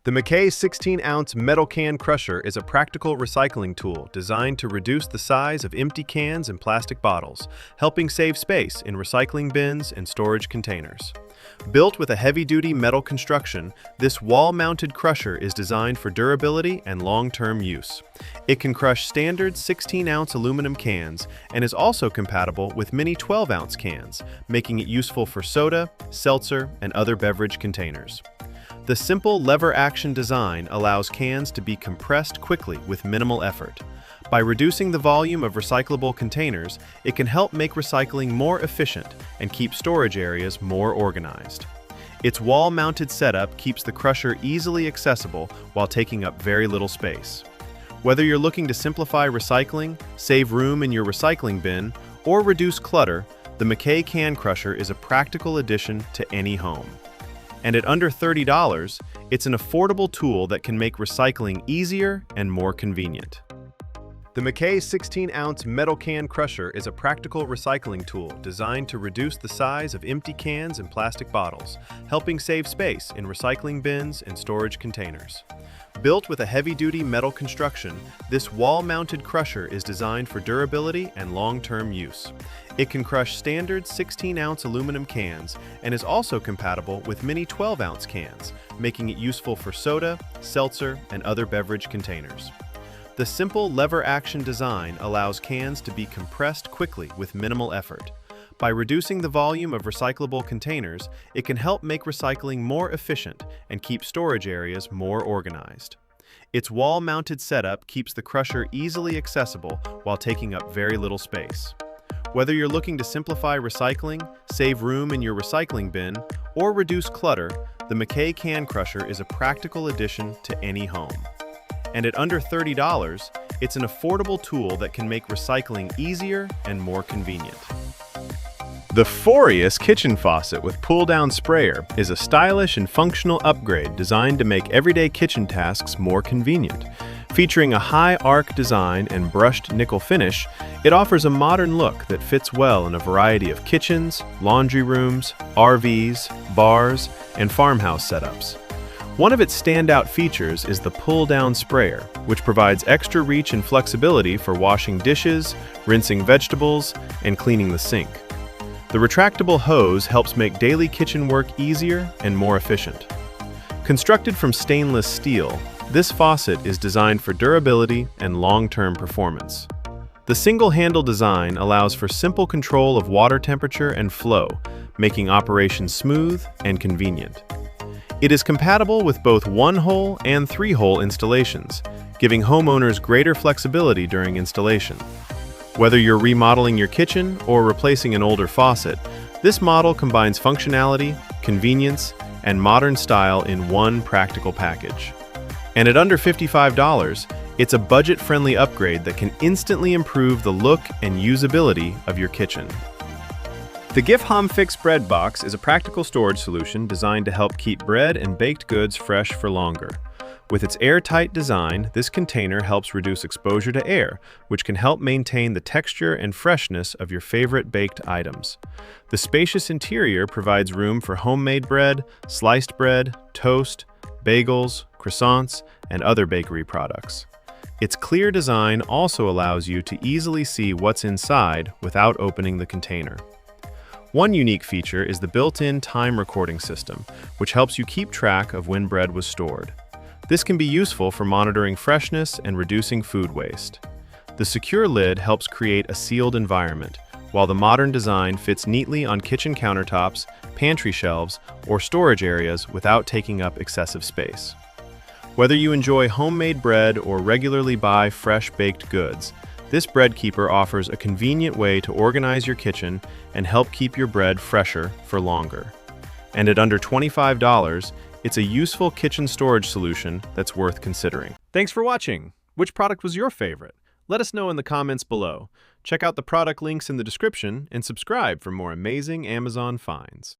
The McKay 16-ounce metal can crusher is a practical recycling tool designed to reduce the size of empty cans and plastic bottles, helping save space in recycling bins and storage containers. Built with a heavy-duty metal construction, this wall-mounted crusher is designed for durability and long-term use. It can crush standard 16-ounce aluminum cans and is also compatible with mini 12-ounce cans, making it useful for soda, seltzer, and other beverage containers. The simple lever-action design allows cans to be compressed quickly with minimal effort. By reducing the volume of recyclable containers, it can help make recycling more efficient and keep storage areas more organized. Its wall-mounted setup keeps the crusher easily accessible while taking up very little space. Whether you're looking to simplify recycling, save room in your recycling bin, or reduce clutter, the McKay Can Crusher is a practical addition to any home. And at under $30, it's an affordable tool that can make recycling easier and more convenient. The McKay 16-ounce metal can crusher is a practical recycling tool designed to reduce the size of empty cans and plastic bottles, helping save space in recycling bins and storage containers. Built with a heavy-duty metal construction, this wall-mounted crusher is designed for durability and long-term use. It can crush standard 16-ounce aluminum cans and is also compatible with mini 12-ounce cans, making it useful for soda, seltzer, and other beverage containers. The simple lever-action design allows cans to be compressed quickly with minimal effort. By reducing the volume of recyclable containers, it can help make recycling more efficient and keep storage areas more organized. Its wall-mounted setup keeps the crusher easily accessible while taking up very little space. Whether you're looking to simplify recycling, save room in your recycling bin, or reduce clutter, the McKay Can Crusher is a practical addition to any home. And at under $30, it's an affordable tool that can make recycling easier and more convenient. The FORIOUS kitchen faucet with pull-down sprayer is a stylish and functional upgrade designed to make everyday kitchen tasks more convenient. Featuring a high arc design and brushed nickel finish, it offers a modern look that fits well in a variety of kitchens, laundry rooms, RVs, bars, and farmhouse setups. One of its standout features is the pull-down sprayer, which provides extra reach and flexibility for washing dishes, rinsing vegetables, and cleaning the sink. The retractable hose helps make daily kitchen work easier and more efficient. Constructed from stainless steel, this faucet is designed for durability and long-term performance. The single-handle design allows for simple control of water temperature and flow, making operation smooth and convenient. It is compatible with both one-hole and three-hole installations, giving homeowners greater flexibility during installation. Whether you're remodeling your kitchen or replacing an older faucet, this model combines functionality, convenience, and modern style in one practical package. And at under $55, it's a budget-friendly upgrade that can instantly improve the look and usability of your kitchen. The Gifhomfix bread box is a practical storage solution designed to help keep bread and baked goods fresh for longer. With its airtight design, this container helps reduce exposure to air, which can help maintain the texture and freshness of your favorite baked items. The spacious interior provides room for homemade bread, sliced bread, toast, bagels, croissants, and other bakery products. Its clear design also allows you to easily see what's inside without opening the container. One unique feature is the built-in time recording system, which helps you keep track of when bread was stored. This can be useful for monitoring freshness and reducing food waste. The secure lid helps create a sealed environment, while the modern design fits neatly on kitchen countertops, pantry shelves, or storage areas without taking up excessive space. Whether you enjoy homemade bread or regularly buy fresh baked goods, this bread keeper offers a convenient way to organize your kitchen and help keep your bread fresher for longer. And at under $25, it's a useful kitchen storage solution that's worth considering. Thanks for watching. Which product was your favorite? Let us know in the comments below. Check out the product links in the description and subscribe for more amazing Amazon finds.